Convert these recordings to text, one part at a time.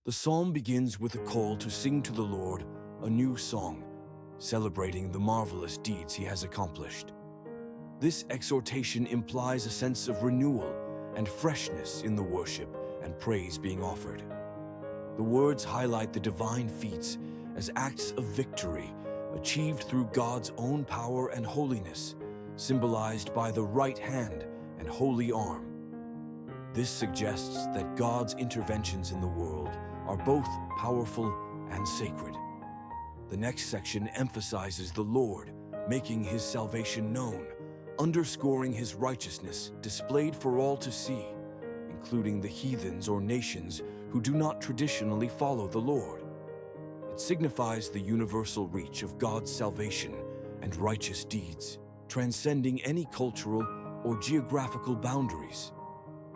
The psalm begins with a call to sing to the Lord a new song, celebrating the marvelous deeds he has accomplished. This exhortation implies a sense of renewal and freshness in the worship and praise being offered. The words highlight the divine feats as acts of victory achieved through God's own power and holiness, symbolized by the right hand and holy arm. This suggests that God's interventions in the world are both powerful and sacred. The next section emphasizes the Lord making his salvation known, underscoring his righteousness displayed for all to see, including the heathens or nations who do not traditionally follow the Lord. It signifies the universal reach of God's salvation and righteous deeds, transcending any cultural or geographical boundaries.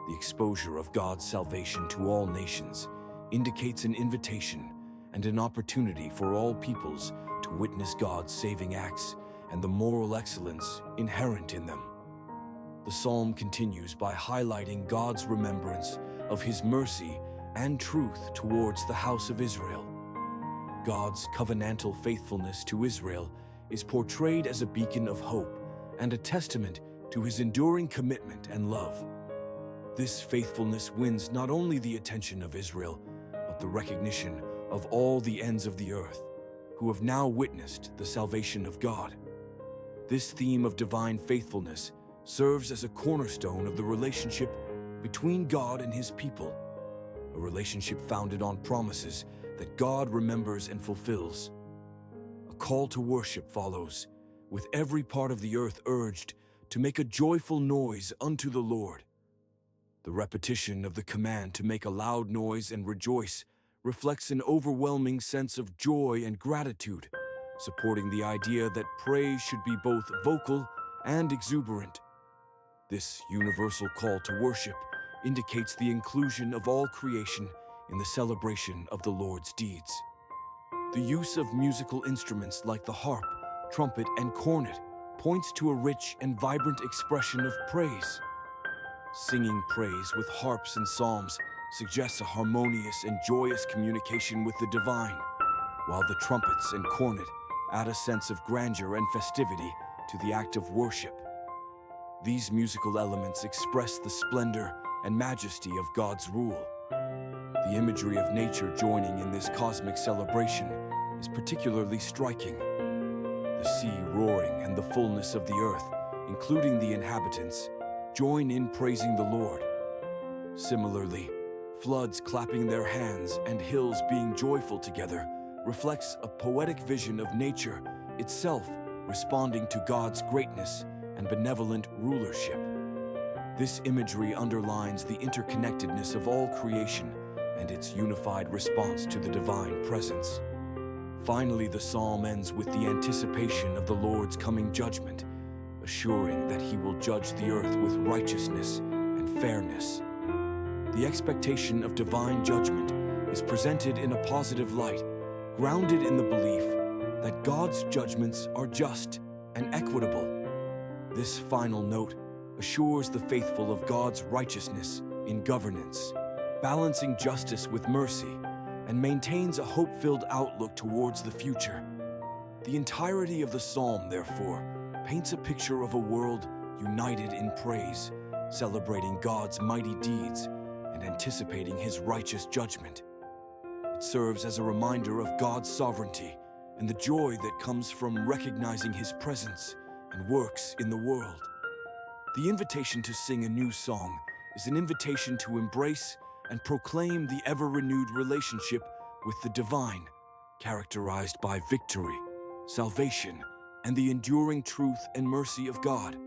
The exposure of God's salvation to all nations indicates an invitation and an opportunity for all peoples to witness God's saving acts and the moral excellence inherent in them. The psalm continues by highlighting God's remembrance of his mercy and truth towards the house of Israel. God's covenantal faithfulness to Israel is portrayed as a beacon of hope and a testament to his enduring commitment and love. This faithfulness wins not only the attention of Israel, but the recognition of all the ends of the earth, who have now witnessed the salvation of God. This theme of divine faithfulness serves as a cornerstone of the relationship between God and his people, a relationship founded on promises that God remembers and fulfills. A call to worship follows, with every part of the earth urged to make a joyful noise unto the Lord. The repetition of the command to make a loud noise and rejoice reflects an overwhelming sense of joy and gratitude, supporting the idea that praise should be both vocal and exuberant. This universal call to worship indicates the inclusion of all creation in the celebration of the Lord's deeds. The use of musical instruments like the harp, trumpet, and cornet points to a rich and vibrant expression of praise. Singing praise with harps and psalms suggests a harmonious and joyous communication with the divine, while the trumpets and cornet add a sense of grandeur and festivity to the act of worship. These musical elements express the splendor and majesty of God's rule. The imagery of nature joining in this cosmic celebration is particularly striking. The sea roaring and the fullness of the earth, including the inhabitants, join in praising the Lord. Similarly, floods clapping their hands and hills being joyful together reflects a poetic vision of nature itself responding to God's greatness and benevolent rulership. This imagery underlines the interconnectedness of all creation and its unified response to the divine presence. Finally, the psalm ends with the anticipation of the Lord's coming judgment, assuring that he will judge the earth with righteousness and fairness. The expectation of divine judgment is presented in a positive light, grounded in the belief that God's judgments are just and equitable. This final note assures the faithful of God's righteousness in governance, balancing justice with mercy, and maintains a hope-filled outlook towards the future. The entirety of the psalm, therefore, paints a picture of a world united in praise, celebrating God's mighty deeds and anticipating his righteous judgment. It serves as a reminder of God's sovereignty and the joy that comes from recognizing his presence and works in the world. The invitation to sing a new song is an invitation to embrace and proclaim the ever-renewed relationship with the divine, characterized by victory, salvation, and the enduring truth and mercy of God.